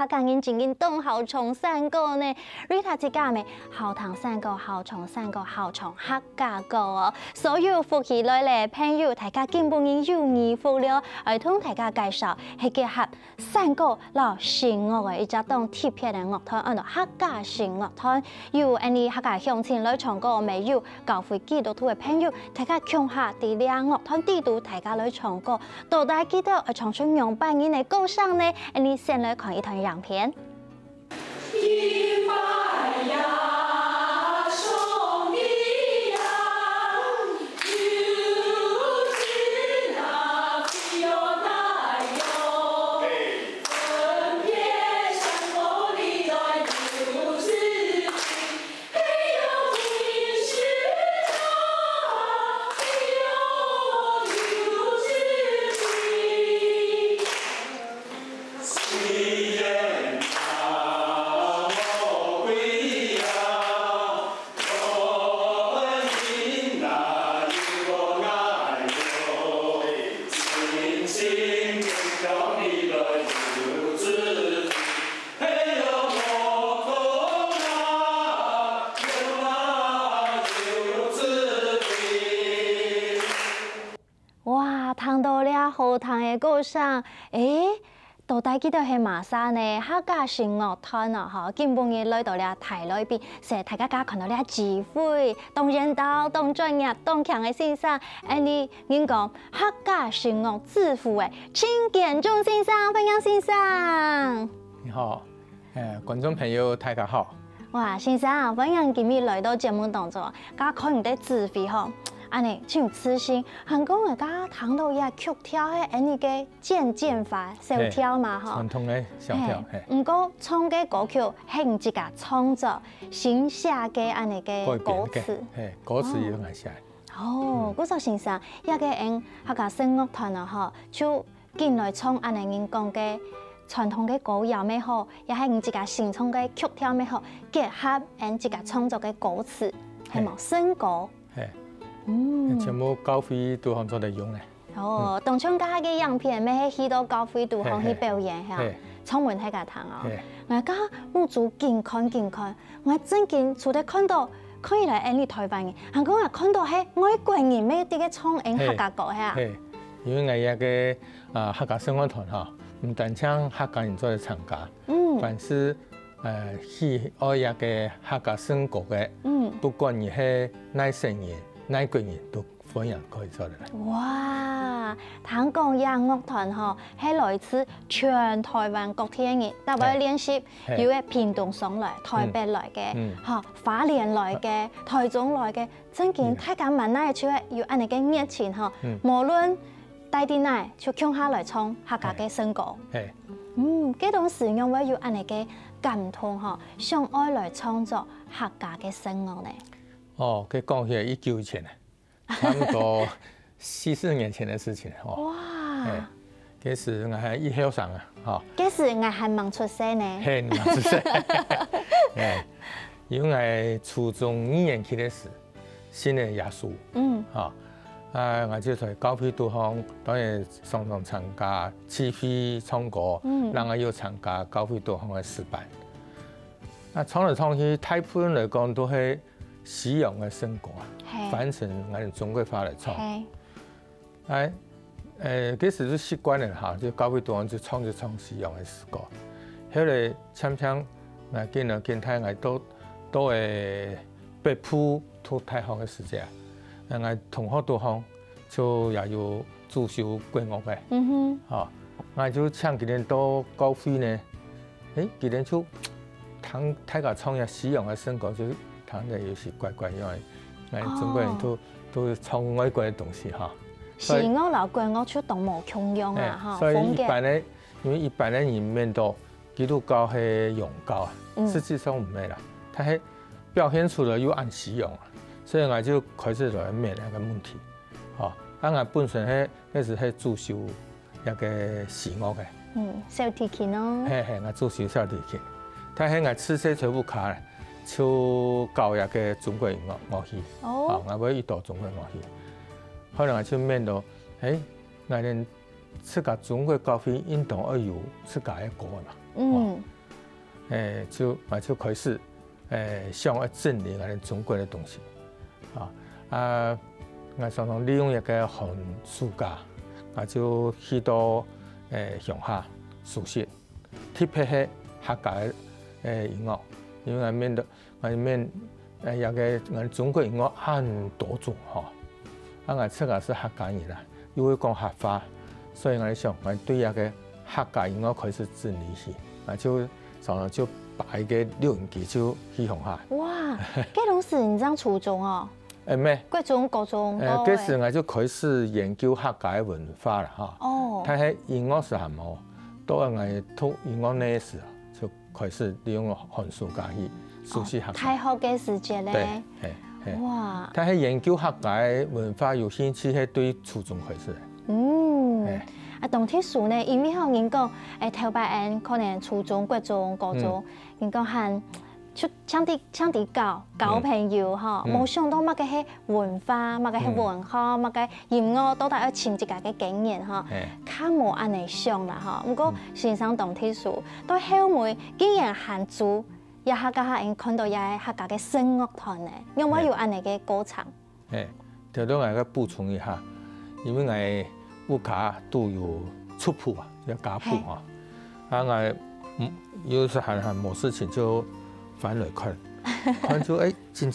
客家人真正懂好唱山歌呢。瑞塔之家咪好唱山歌、好唱山歌、好唱客家歌哦。所有福起來咧，朋友大家根本已有耳福了。我同大家介紹係結合山歌老弦樂嘅一隻當特別嘅樂團，按照客家弦樂團，有啲客家鄉親來唱歌未有？教會基督徒嘅朋友，大家共下啲兩樂團地度，大家來唱歌。到底記得唱出樣板音嘅歌聲呢？你先來看一段樣片。聽到了好聽嘅歌聲，到底記得係馬莎呢？客家弦樂團啊，嗬，根本嘅來到了台裏邊，成日大家看到了智慧、當人道、當專業、當強嘅先生，你講客家弦樂之父嘅陳建忠先生、分享先生。你好，觀眾朋友大家好。哇，先生，分享今日來到節目當中，家看你啲智慧嗬。安尼真有自信，韓國人家聽到也曲調係安尼嘅漸法小調嘛，嗬。傳統嘅小調。唔過唱嘅歌曲係自家創作、新寫嘅安尼嘅歌詞。歌詞要係寫。哦，嗰首先生一個客家聲樂團啊，嗬，就進來唱安尼人講嘅傳統嘅歌謠咩好，也係自家新創嘅曲調咩好，結合自家創作嘅歌詞，係冇新歌。全部教會都當作嚟用咧。哦，當唱家嘅樣片，咩去到教會都可以表演嚇，充滿喺個堂啊！我家冇做見看，我真見除咗看到，看起來你台灣嘅，韓國人看到係外國人咩啲嘅唱客家歌嚇。因為我一個客家聲樂團嚇，唔單唱客家人做嚟參加，凡是去愛一個客家聲歌嘅，不管你係哪省人。哪個人都歡迎可以做得嚟。哇！聽講音樂團嗬係來自全台灣各地嘅人，特別練習有嘅屏東上來、台北來嘅，花蓮來嘅、台中來嘅，真見大家問哪一處有安尼嘅熱情嗬，無論帶啲哪就共下來唱客家嘅聲歌。幾種時用會有安尼嘅感動嗬，想愛來創作客家嘅聲樂呢？哦，佢講起來19以前差唔多40年前的事情哦。哇！嗰時我係一後生啊，嚇。嗰時我係冇出世呢。係冇出世。因為初中2年級的時，新的耶穌。我就在教會度方，當然常常參加聚會唱歌，然後又參加教會度方嘅詩班。唱嚟唱去，大部分嚟講都係西洋嘅聲歌啊，翻成我哋中國話嚟唱。嗰時都習慣了嚇，就教會度就唱西洋嘅詩歌。後來漸我見到太我都係北部讀大學嘅時節，我同學度方就也有主修國樂嘅，我就請佢哋到教會呢，佢哋就聽大家唱下西洋嘅聲歌就。唱的有時怪，因為我中國人都唱外國嘅東西嚇。西樂老國樂出動無窮樣啊嚇。所以一般咧，因為一般咧人面到基督教係洋教啊，實際上唔係啦，佢係表現出來又按西洋啊，所以我就開始來面那個問題。我本身嗰時係主修一個西樂嘅。小提琴咯。我主修小提琴，但係我次世全部卡咧。就教一個中國樂器，我要遇到中國樂器，後來我就面到，我哋自家中國教會應當要有自家嘅歌嘛，就开始想要整理我哋中国的东西，我常常利用一个寒暑假，我就去到乡下熟悉，特别是客家的音乐，因为我们中国音乐很多种我自个是客家人啦，又会讲客话，所以我想我对一个客家音乐开始整理起，我就常常就把一个录音机就去乡下。哇，这拢是你上初中哦？咩？国中、高中都。嗰時我就開始研究客家嘅文化啦，哦。但係音樂是係冇，到我讀音樂那時就開始利用寒暑假去熟悉客家。太好嘅時節咧。對，哇！但係研究客家嘅文化有興趣係對初中開始。當天數呢，因為有人講，頭擺可能初中、國中、高中，人講係。就搶啲交朋友冇想到乜嘅係文化，乜嘅係文化，乜嘅音樂都係要尋自家嘅經驗較冇安尼想啦不過先生當天數到後尾竟然限做，也客家人看到也客家嘅聲樂團咧，有冇有安尼嘅過程？條都我嘅補充一下，因為我屋企都有出譜有家譜我有時閒冇事情就。翻來看就真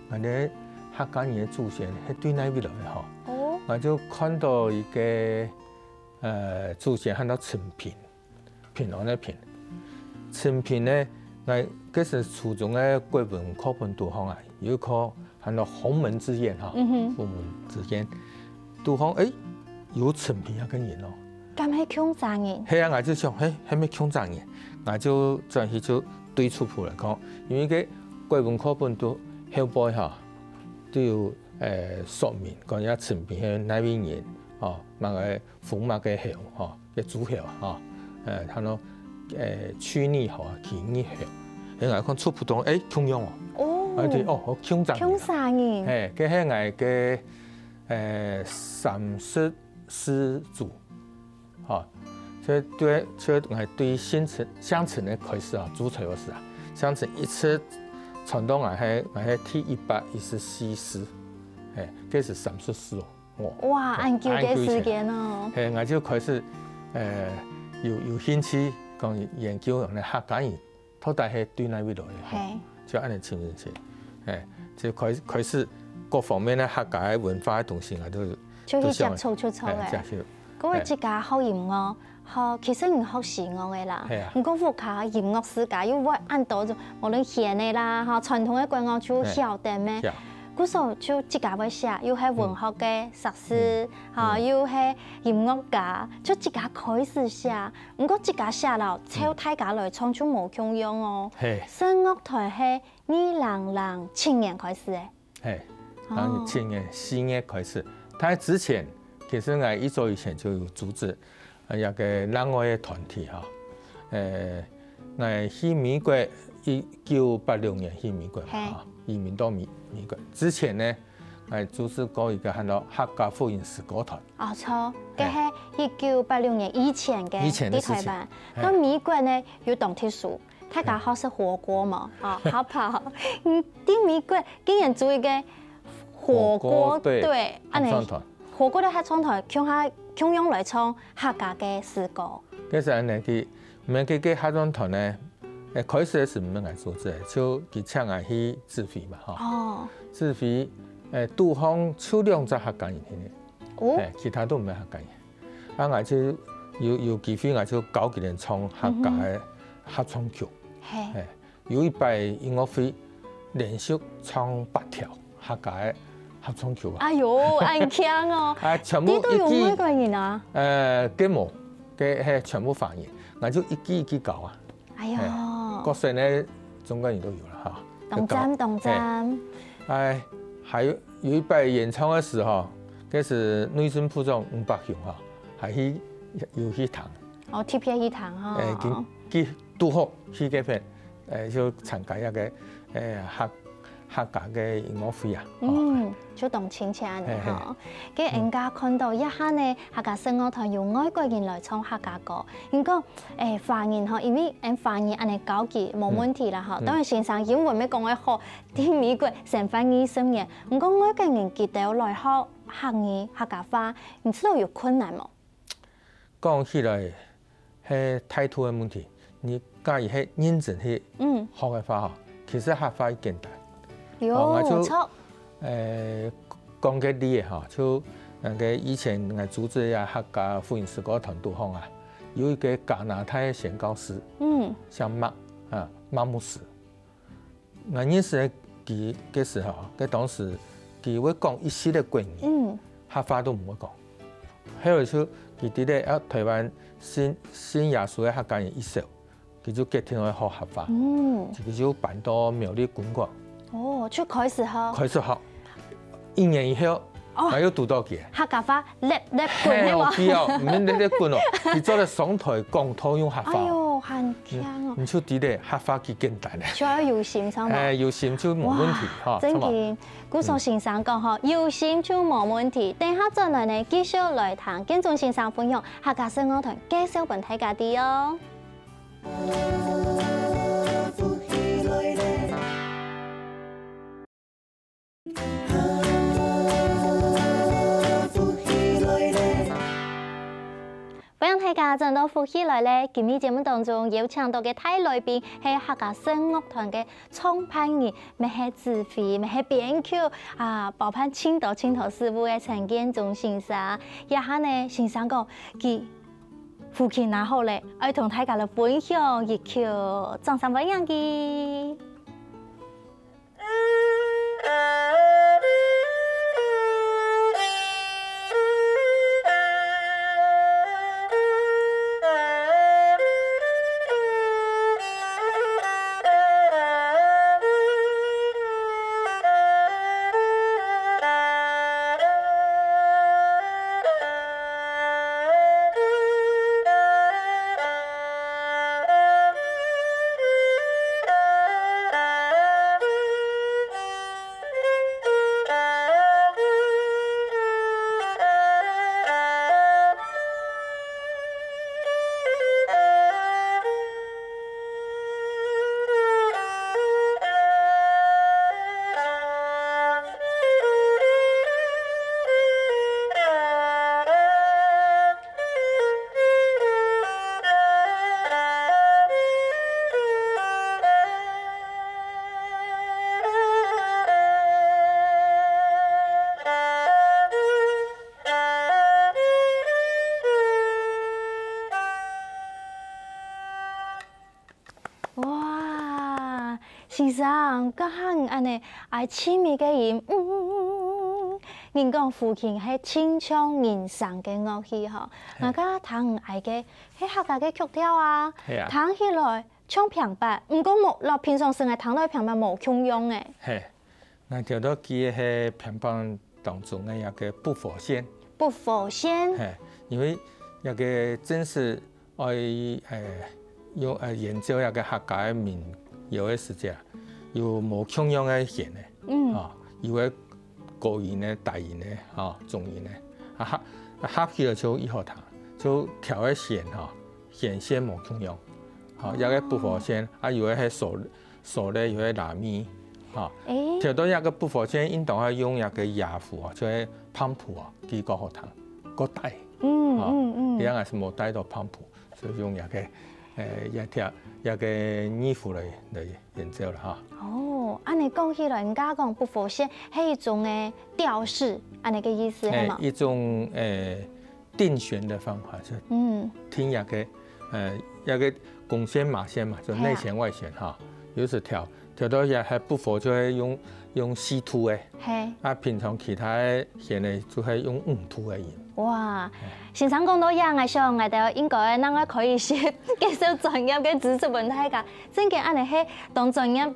我哋客家人嘅祖先係對哪邊來嘅我就看到一個祖先喊到陳平，平安嘅平，陳平咧，我嗰時初中嘅國文課本讀方有一課喊到鴻門之宴鴻門之宴，讀方有陳平一個人咁係強贊人，係我就想係咩強贊人，我就轉去就。對出譜嚟講，因為佢國文課本都後背都有說明講一陳平係哪邊人乜個父乜嘅後嘅祖後睇到處女後其女後，你我講出譜當強樣好強贊人，佢係我嘅30師祖所以我對鄉村的開始主持嗰時鄉村一次傳到我係第114師，嗰是30師哇，按久嘅時間我就開始有興趣講研究我哋客家人到底係對哪邊來嘅，就按你親身寫，就開始各方面嘅客家嘅文化嘅東西我都去接觸嘅。嗰個自家學音樂，其實唔學視樂嘅啦。唔講副卡音樂世界，要我按到就無論弦嘅啦，傳統嘅國樂就曉得咩。嗰時候就自家會寫，又係文學嘅碩士，又係音樂家，就自家開始寫。唔過自家寫了，抄大家來唱就冇共用哦。聲樂團係2007年開始嘅。2007年4月開始，但係之前。其實我1週以前就有組織一個另外嘅團體我去美國1986年去美國移民到美國之前呢，我組織過一個喊做客家福音詩歌團。錯，嗰係1986年以前嘅喺台灣。到美國呢有當天數，大家好食火鍋嘛，好跑。喺美國竟然做一個火鍋隊，安尼。火鍋咧，合唱團強用來唱客家嘅詩歌。其實安尼佢，唔係佢合唱團咧，開始係唔係我組織，就佢請我去指揮嘛，指揮杜方超2隻客家人嘅，其他都唔係客家人。我就有機會，我就教佢哋唱客家嘅合唱曲。有一擺音樂會連續唱8條客家嘅。合唱曲哎呦，很強哦！你都用咩個人啊？佢冇，佢係全部方言，我就一句教哎呀，國選咧，中國人都有啦動站。還有一擺演唱嘅時候，嗰是內政部長吳伯雄係有去彈。貼片去彈佢拄好去嗰邊，就參加一個客家嘅音乐会啊。就当亲戚安尼吼。佮人家看到一下呢，客家声乐团由外国人来唱客家歌，因讲华人吼，因为华人安尼交际冇问题啦吼。当然先生英文要讲得好，喺美国成翻20年，唔讲外国人记得来学客语客家话，唔知道有困难冇？讲起来，係態度嘅問題。你假如係認真去學嘅話吼，其實客話簡單。有錯。講嘅啲嘢吼，就那個以前我組織呀客家福音詩歌團隊方啊，有一個加拿大嘅宣教師，叫馬牧師。我認識佢嘅時候，佢當時佢會講一系列國語，客話都唔會講。後來就佢哋咧喺台灣新耶穌嘅客家人一首，佢就決定去學客話，佢就搬到苗栗公館。就開始學。開始學，1年以後，我又讀到佢。客家話叻滾係我必要，唔免叻滾哦。佢做咗上台講台用客話。哎呦，很強哦！唔出啲咧，客話幾簡單咧。主要有心先嘛。有心就冇問題嚇。真嘅，古松先生講嗬，有心就冇問題。等下再來呢，繼續來談建中先生分享客家聲樂團介紹俾大家啲哦。大家真到福起來咧！今日節目當中有請到嘅大來賓係客家聲樂團嘅創辦人，咪係指揮，咪係編曲啊，包辦青島師傅嘅陳建中先生。一下呢，先生講佢父親拿好咧，愛同大家嚟分享一曲，掌聲歡迎佢。先生，家下安尼愛親密嘅音，人講父親係清唱人聲嘅樂器嗬，我家彈愛嘅係客家嘅曲調啊，彈起來唱平白，唔過冇落平常時係彈到平白冇腔用嘅。係，我調到佢係平白當中嘅一個不佛仙。不佛仙。係，因為一個真是愛用研究一個客家嘅民謠嘅時節。有冇腔樣嘅弦咧？有嘅國語咧、大語咧、中語咧，合起來就一號彈，就調嘅弦弦先冇腔樣，有嘅不佛仙，有嘅係手咧，有嘅拿咪，調到一個不佛仙，應當係用一個亞符就係pan譜幾個好彈，個帶，而家係冇帶到pan譜，所以用一個。一個二胡嚟演奏啦嚇。安尼講起來，人家講不佛仙係一種嘅調式，安尼嘅意思係嘛？一種定弦嘅方法，就聽一個公弦馬弦嘛，就內弦外弦嚇。有時調到也係不佛，就係用四圖嘅，平常其他弦咧就係用五圖嘅音。哇！先生講到嘢，我想我哋應該能夠可以先介紹專業嘅知識問題㗎。真嘅，安尼係當專業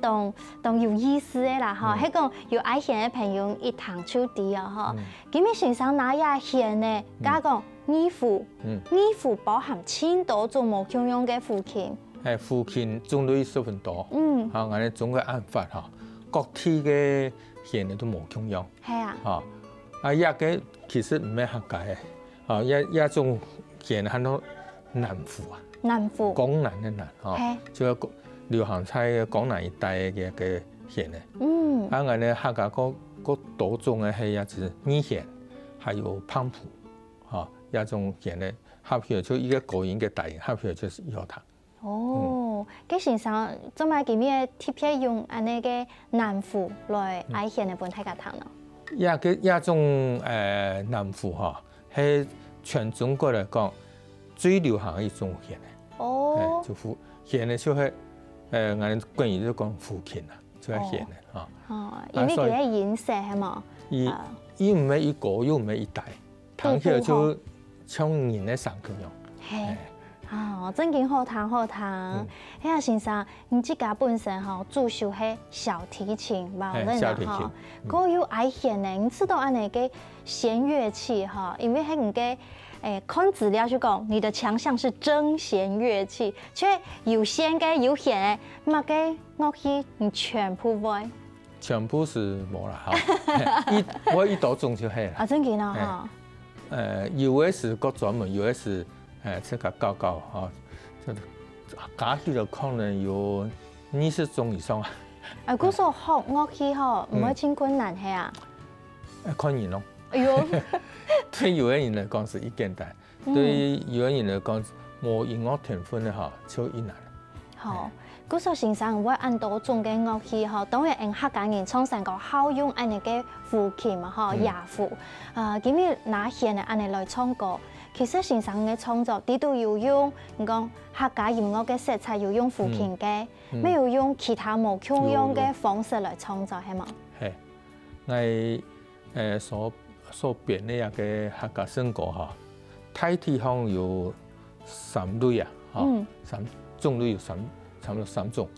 當有意思嘅啦，嗬。係講有愛弦嘅朋友一堂出啲啊，嗬。今日先生拿嘢弦咧，加講二胡包含千多種冇共用嘅胡琴。係胡琴種類十分多，我哋總嘅按法嚇。各地嘅弦都無共樣。係啊。啊，一個其實唔係客家嘅，一種弦很多南府啊。南府。廣南嘅南，就係流行在廣南一帶嘅弦咧。啊，我哋客家個多種嘅係一隻二弦，還有胖譜，一種弦咧合起來就一個高音嘅大音，合起來就是搖堂。佢先生做咩嘅咩特別用安尼嘅南府來愛弦嘅本體格彈咯？一種南府係全中國嚟講最流行嘅一種弦咧。就胡弦咧就係我哋關於就講胡琴啊，就係弦咧因為佢嘅音色係嘛？伊唔係一高又唔係一大，彈起來就像人嘅聲咁樣。真勁好彈好彈。啊先生，你自家本身主修係小提琴，冇錯嚇。嗰有愛弦咧，你知道安尼嘅弦樂器因為係唔嘅看資料就講，你的強項是箏弦樂器，即係有弦嘅有弦嘅，乜嘅樂器你全部會？全部是冇啦嚇，我一多種就係啦。真勁啦有嘅是個專門，有嘅是這個教嚇，就加起來可能有20種以上啊。嗰時候學樂器唔係真困難係啊？看人咯。哎呦，對有的人嚟講是一簡單，對有的人嚟講冇音樂天分嘅就一難。好，嗰時候先生會按多種嘅樂器當然用客家人創成個好用安尼嘅胡琴雅胡，咁樣拿弦安尼來唱歌。其實先生嘅創作，啲都要用你講客家音樂嘅色彩，要用胡琴嘅，咩要用其他冇共用嘅方式來創作係嘛？係，我所編呢一個客家聖歌大體上有3類啊，種類有差唔多3種。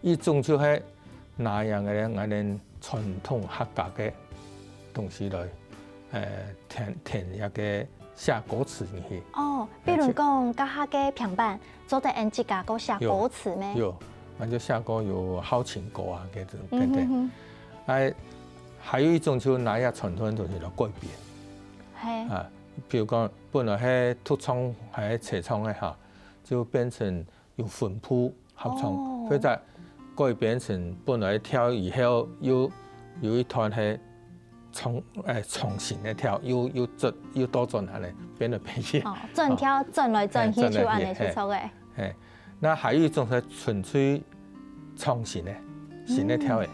一種就係那樣嘅我哋傳統客家嘅東西來填一個寫歌詞入去。比如講家下嘅平板做得按自家個寫歌詞咩？有，我就寫過有好情歌啊，嗰種等等。還有一種就拿一傳統嘅東西來改編。譬如講本來係獨唱係齊唱嘅就變成用分譜合唱，或者改編成本來跳以後有一段係重新嘅跳，又多轉下嚟變嚟變去。轉跳轉來轉去就安尼出錯嘅。那還有一種係純粹創新嘅，新嘅跳嘅。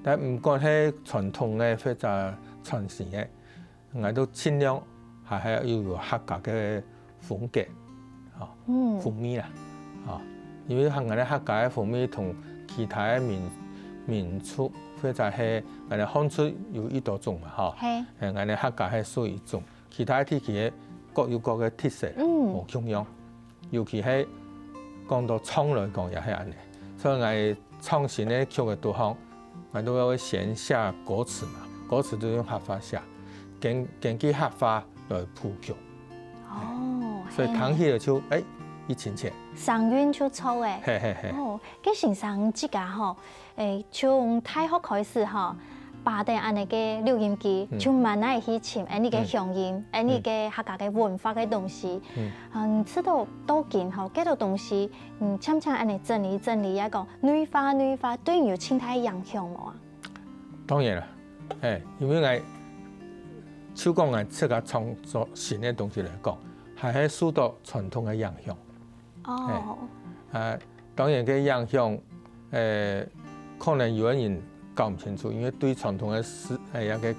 但唔管係傳統嘅或者創新嘅，我都盡量係要有客家嘅風格，風味啦，因為我哋客家嘅風味同其他嘅民族或者係我哋看出有一多種嘛，我哋客家係屬於一種，其他地區嘅各有各嘅特色，冇共樣，尤其係講到唱來講也係安尼，所以我哋創新嘅曲嘅導向。我都要先寫歌詞嘛，歌詞都用客話寫，根據客話來譜曲。所以彈起來就一親切。聲韻出錯嘅。佢先生自家從大學開始把定安尼嘅錄音機，就慢慢去尋安尼嘅鄉音，安尼嘅客家嘅文化嘅東西。你知道多見幾多東西，參參安尼整理一個女化對你有清太影響冇啊？當然啦，因為我超過我自家創作新嘅東西嚟講，係受到傳統嘅影響。當然嘅影響，可能有人搞唔清楚，因為對傳統嘅一個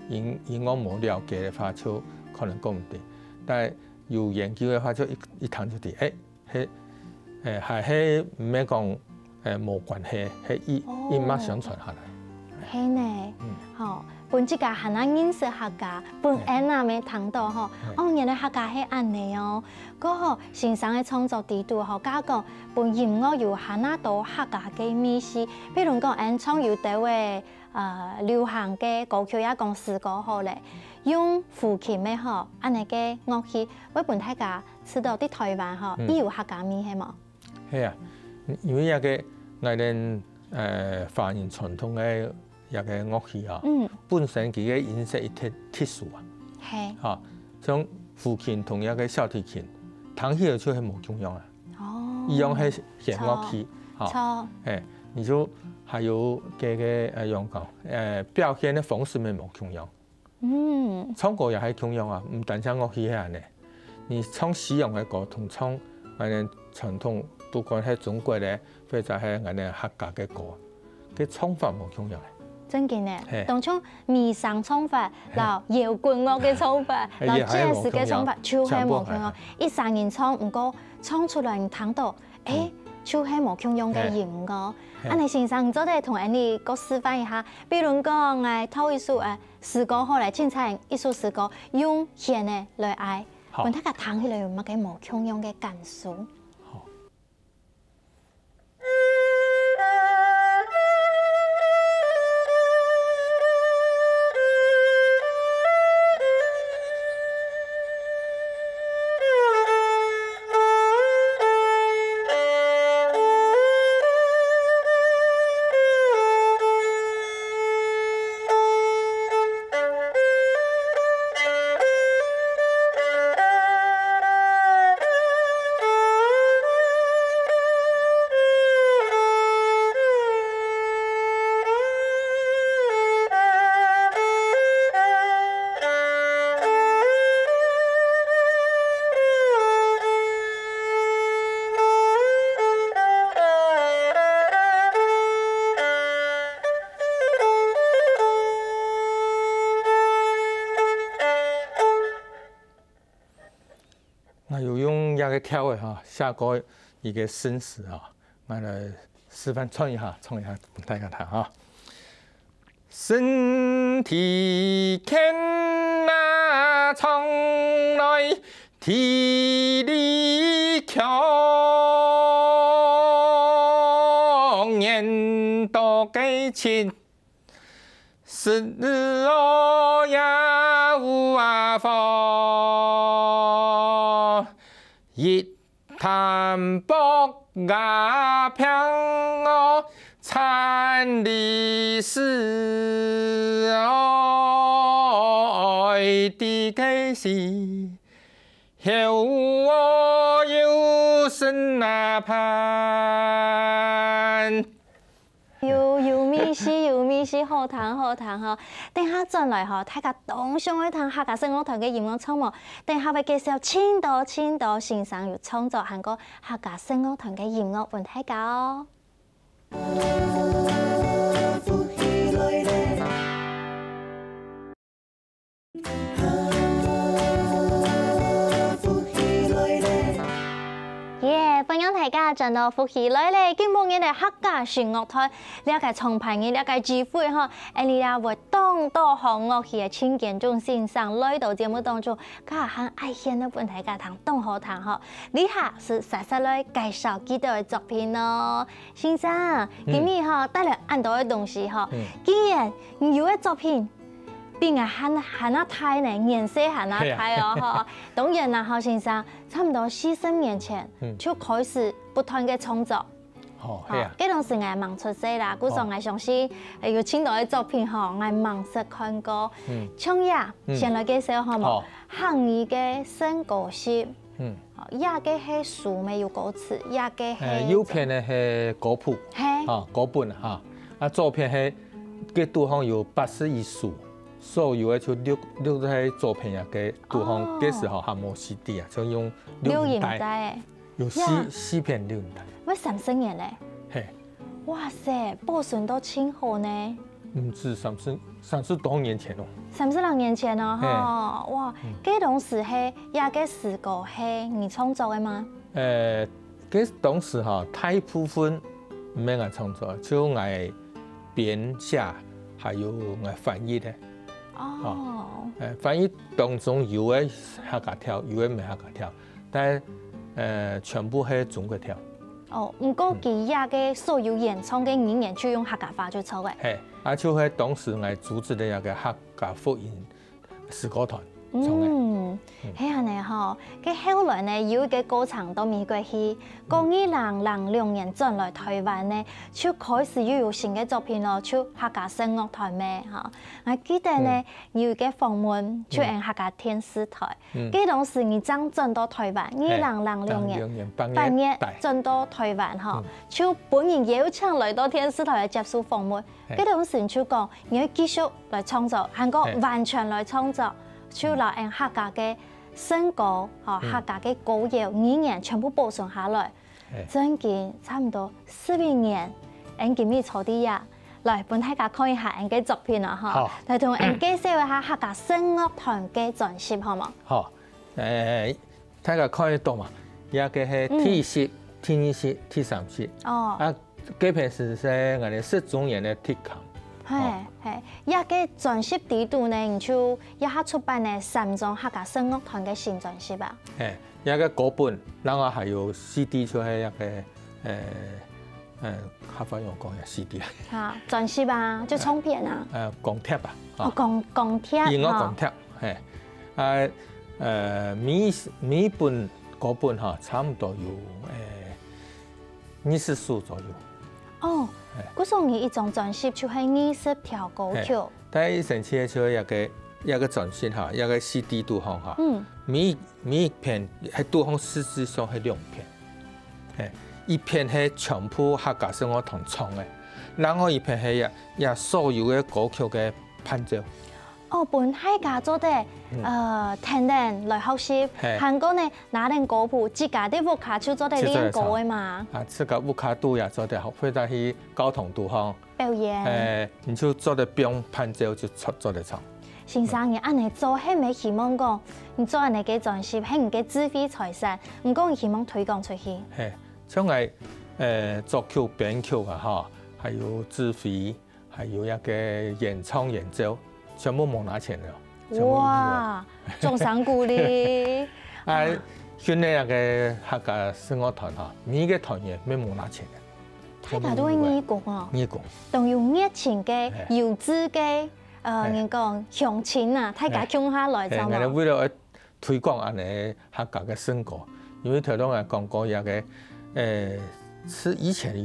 音樂冇了解嘅話，就可能講唔定。但係有研究嘅話，就一談就知，係唔係講冇關係，係一脈相傳下來。係呢，本自家係嗱認識客家，本安那未聽到原來客家係安尼哦。嗰先生嘅創作地圖加講本音樂有係嗱到客家嘅意思，比如講演唱有啲位流行嘅歌曲也講詩歌好咧，用胡琴嘅安尼嘅樂器，我本大家知道啲台灣伊有客家味係冇？係啊，因為一個我哋华人传统的一个乐器啊，本身佢嘅音色一特殊啊，係，嚇，像胡琴同一個小提琴，彈起來就係冇共樣啊，一樣係弦樂器，錯，你就還有用講，表現的方式咪冇共樣，唱歌也係共樣啊，唔單止樂器係呢，你唱西洋嘅歌同唱我哋傳統，不管係中國嘅，或者係我哋客家嘅歌，佢唱法冇共樣嘅。真嘅呢，當初迷上唱法，嗱搖滾樂嘅唱法，嗱 jazz 嘅唱法，超係冇共樣。一三人唱唔過，唱出來唔聽到，超係冇共樣嘅音樂。安尼先生，做得同安尼個示範一下，比如講誒，頭一首詩歌好嚟，凊彩一首詩歌用弦嘅來嗌，讓大家聽起來有乜嘅冇共樣嘅感受。我有用一個跳嘅哈，下個一個聲詞啊，我來示範唱一下俾大家聽哈。身體欠那從來體力強，年多給錢，是我也無法。一潭薄牙平我參歷史愛的個是後我有生那盼。有咪是好聽吼。等下轉來吼，大家當上去聽客家聲樂團嘅音樂創作，等下會介紹千多先生有創作韓國客家聲樂團嘅音樂俾大家哦。歡迎大家進到福喜來咧，今晡日嘅客家弦樂團，了解從排嘅了解機會哈，你也會當多項樂器嘅千件中先生來到節目當中，家下愛獻嘅本大家聽當好聽哈。以下是實實來介紹幾道嘅作品咯，先生，今日哈帶來很多嘅東西哈，既然有嘅作品。邊個喊得太呢？顏色喊得太哦，嗬！當然啦，侯先生，差唔多40年前就開始不斷嘅創作。哦，係啊。嗰陣時我忙出世啦，嗰時候我相信有千多嘅作品嗬，我忙實看過。唱呀，先來介紹好冇？漢語嘅新歌詞，也嘅係書沒有歌詞，也嘅係。有片嘅係歌譜，歌本嚇。啊，作品係嘅度方有81首。所有嘅就錄喺作品入嘅地方，嗰時候還冇 CD 啊，就用錄音帶，有四片錄音帶。喂，30年咧？係。哇塞，保存到清好呢？唔止30多年前咯。30年前咯，哈！哇，嗰當時係也嘅詩歌係你創作嘅嗎？嗰當時哈，大部分唔係我創作，就我編寫，還有我翻譯嘅。哦，翻譯當中有嘅客家調，有嘅唔係客家調，但係全部係中國調。哦，唔過佢也嘅所有演唱嘅語言就用客家話去唱嘅。係，就係當時我組織嘅一個客家福音詩歌團。嗯，係安尼吼，佢後來呢有一個歌唱到美國去，講2002年轉來台灣呢，就開始又有新嘅作品咯，就客家聲樂團咩嚇。我記得呢有一個訪問，就喺客家電視台，嗰當時你將轉到台灣，2006年8月轉到台灣嚇，就本人邀請來到電視台嚟接受訪問，嗰當時就講你要繼續來創作，韓國完全來創作。就攞人客家嘅聲歌，客家嘅歌謠語言全部保存下來，整件差唔多11年，人今日坐啲呀，來幫大家看一下人嘅作品啊，嚇，嚟同人介紹一下客家聲樂團嘅專輯，好冇？好，大家看得到嘛？一個係第10、第20、第30，啊，這片是我哋10周年嘅特刊。係，一個專輯底度呢，你就一下出版呢3張客家聲樂團嘅新專輯吧。一個歌本，然後還有 CD 出係一個客家用講嘅 CD 啊。專輯啊，就唱片啊。鋼貼啊。鋼貼。音樂鋼貼，每本歌本嚇，差唔多有20首左右。哦。嗰種一種專輯就係20條歌曲。但係神奇嘅就係一個專輯嚇，一個 CD 杜康嚇。每一片喺杜康實際上係2片，一片係全部客家聲樂團唱嘅，然後一片係所有嘅歌曲嘅伴奏。哦，本客家做的聽人來學習，韓國呢拿定歌譜，自家啲舞卡就做得練歌嘅嘛。自家舞卡都也做得好，或者去交通杜康表演。你就做得變伴奏就做得唱。先生，你安尼做係咪希望講，你做安尼嘅專輯係你嘅智慧財產，唔講希望推廣出去。係，像係作曲編曲啊，哈，還有指揮，還有一個演唱演奏。全部冇拿錢了。哇！仲想鼓勵。訓練一個客家聲樂團嚇，每個團員冇拿錢嘅。大家都係義工啊。義工。仲有熱情嘅、有志嘅，人講鄉親啊，大家共下來就嘛。係，為了推廣安尼客家嘅聲歌，因為頭先我講過一個是以前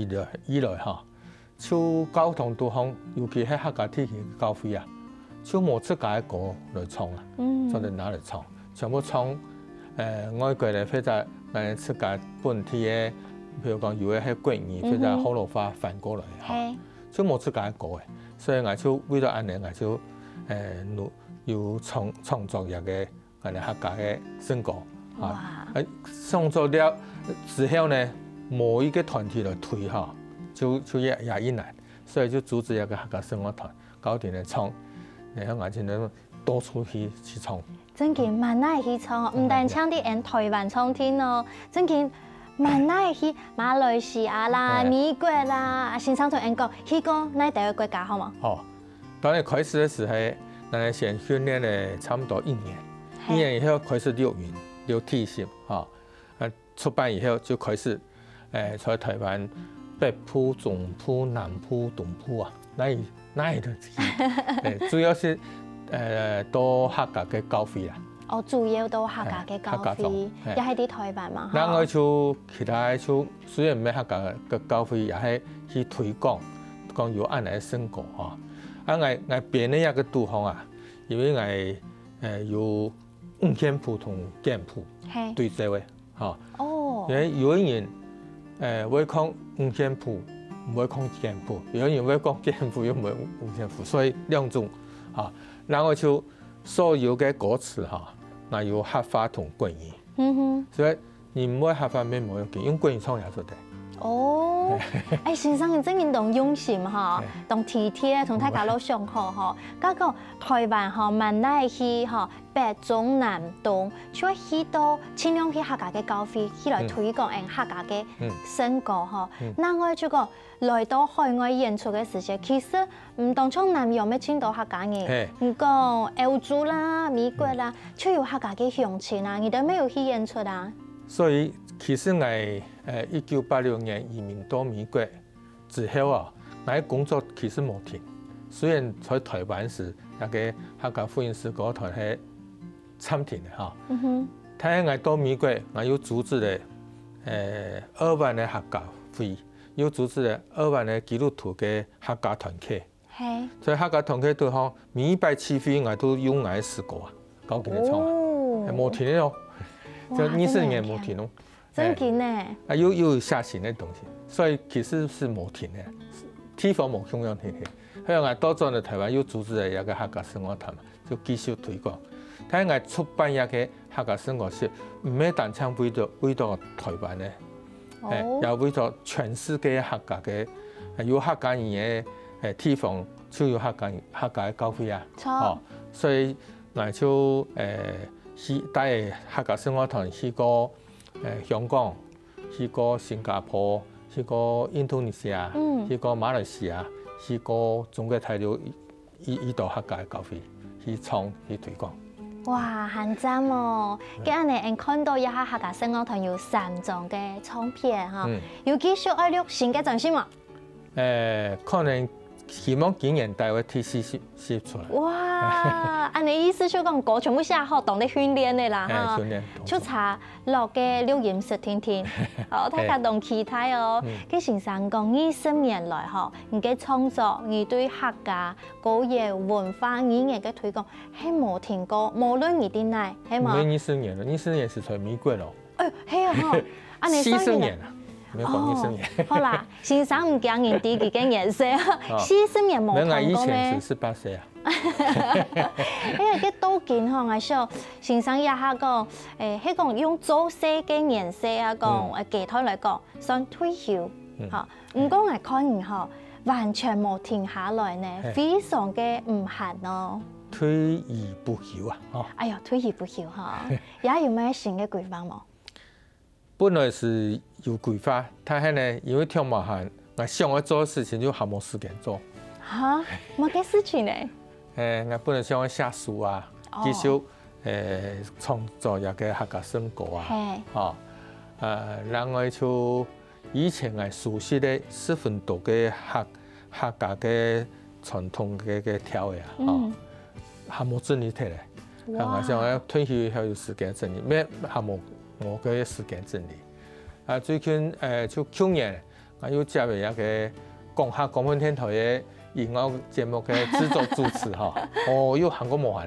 以來嚇，就交通杜康，尤其係客家地區嘅交費啊。就冇自家嘅歌來唱啊，就嚟拿嚟唱，全部唱外國嘅或者自家本地嘅，譬如講有嘅係國語或者河洛話翻過來嚇，就冇自家嘅歌嘅，所以我就為咗安尼，我就要創作一個我哋客家嘅聲歌啊，創作了之後呢，冇一個團體來推嚇，就也一難，所以就組織一個客家聲樂團，搞掂嚟唱。你喺眼前咧，到處去唱。真嘅，萬乃去唱，唔但唱啲人台灣唱天咯，真嘅萬乃去馬來西亞啦、美國啦，先生同人講，去過哪第個國家好嘛？哦，當然開始嘅時候，我哋先訓練咧，差唔多1年，1年以後開始錄音、錄提示，嚇，出版以後就開始，在台灣北部、中部、南部、東部啊，那度主要是到客家嘅交費啦。哦，主要到客家嘅交費，也係啲台灣嘛。嗱，我就其他就雖然唔係客家嘅交費，也係去推廣，講有安尼嘅聲歌嚇。啊，我編呢一個杜康啊，因為我有五線譜同簡譜對接嘅嚇。哦。因為有啲人會講五線譜。唔會講簡譜，有人會講簡譜，又唔會五線譜，所以2種嚇。然後就所有嘅歌詞嚇，嗱有客話同國語，所以你唔會客話咩冇用嘅，用國語唱也做得。哦，先生你真係同用心嚇，同體貼，同大家都上課嚇。嗰個台灣嚇，萬乃去嚇北中南東，就係去到盡量去客家嘅交費，去來推廣客家嘅聲歌嚇。嗱我就講來到海外演出嘅時節，其實唔當從南洋咩聽到客家嘅，唔講歐洲啦、美國啦，就有客家嘅鄉親啊，你哋沒有去演出啊？所以其實我1986年移民到美國之後啊，我工作其實冇停。雖然在台灣時，一個客家福音詩歌團係暂停的哈。台湾到美国，我有组织的2万的客家会，有组织的2万的基督徒嘅客家团契。所以客家团契对方每一拜起飞，我都用我试过啊，搞几年创啊，冇停的哦，就24年冇停哦。真紧呢！啊，有下行的东西，所以其实是冇停的，地方冇中央停的。所以我到咗台湾有组织的一个客家生活团嘛，就继续推广。睇我出版一个客家生活书，唔係單唱為到台灣的，又為到全世界客家嘅有客家人嘅地方，就有客家嘅教會啊。哦，所以我就去帶客家生活團去過香港，去過新加坡，去過印度尼西亞，去過馬來西亞，去過中國大陸依度客家嘅教會去創去推廣。哇，很讚哦！今日我看到一下客家生活團有3張嘅唱片哈，有繼續愛錄新嘅專輯嘛？可能希望今年帶會寫出來。哇，安尼意思就講歌全部寫好，當你訓練的啦哈。訓練。出查落嘅錄音室聽聽，哦，大家當期待哦。佢先生講20年來嗬，你嘅創作，你對客家嗰嘢文化語言嘅推廣係冇停過，無論你啲哪，係嘛？20年了，20年是在美國咯。係啊嗬，安尼40年啦。沒講20年。好啦，先生唔驚人哋幾個顏色，40年冇聽過咩？以前是18歲啊。因為佢都見嗬，我想先生一下講，佢講用做色嘅顏色啊講，其他嚟講想退休嚇，唔講係可能嗬，完全冇停下來呢，非常嘅唔閒咯。退而不休啊！哦，哎呀，退而不休嚇，而家有咩新嘅規劃冇？本來是有規劃，但係呢，因為跳麻煩，我想要做的事情就還冇時間做。嚇，冇嘅事情呢？我本來想要寫書啊，繼續創作一個客家新歌啊，然後就以前我熟悉的10分多嘅客家嘅傳統嘅跳嘅啊，還冇整理起來。我想要退休後有時間整理，咩還冇我嘅時間整理。啊，最近就去年我又接咗一個廣播電台嘅音樂節目嘅製作主持哈，又韓國冇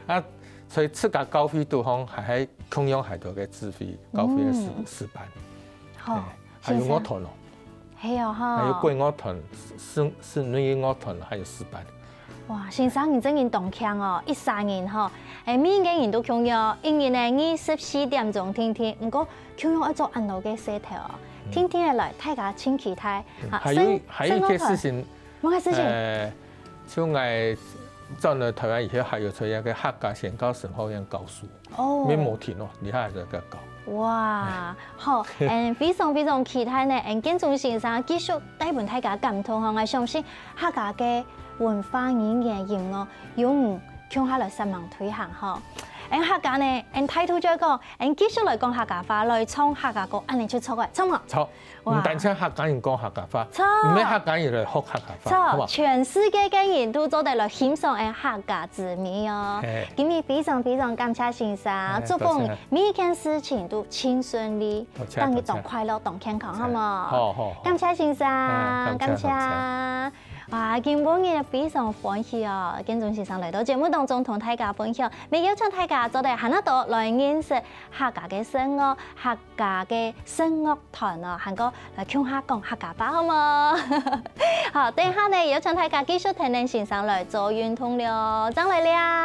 閒，所以自家教會對方係喺同樣係度嘅指揮教會嘅示範，還有樂團咯，係啊哈，還有貴樂團、室內樂團，還有示範。哇，先生你真係動聽哦！13年嗬，每個人都強調，因為呢24點鐘聽聽，唔過強調一做按路嘅舌頭，聽聽嚟大家請期待。還有一個事情，乜嘅事情？就我到了台灣以後，還有出一個客家宣教神學院教書，咩冇停咯，你下就個教。哇，好，非常非常期待呢！建中先生繼續帶俾大家感動，我相信客家嘅文化語言音樂用向下來實忙推行嗬。客家呢，態度再講，繼續來講客家話，來唱客家歌，你出錯嘅，錯冇？錯，唔單止客家人講客家話，唔係客家人來學客家話，錯，全世界嘅人都做得來欣賞客家之美哦。今日非常非常感謝先生，祝福你每件事情都輕順利，當你當快樂當健康，好冇？好，感謝先生，感謝。哇！今日非常歡喜哦，建中先生嚟到節目當中同大家分享，未邀請大家做哋行得到來認識客家嘅聲樂、客家嘅聲樂團哦，行過嚟傾下講客家話好冇？好，等下呢邀請大家繼續聽先生嚟做圓通了，張來了。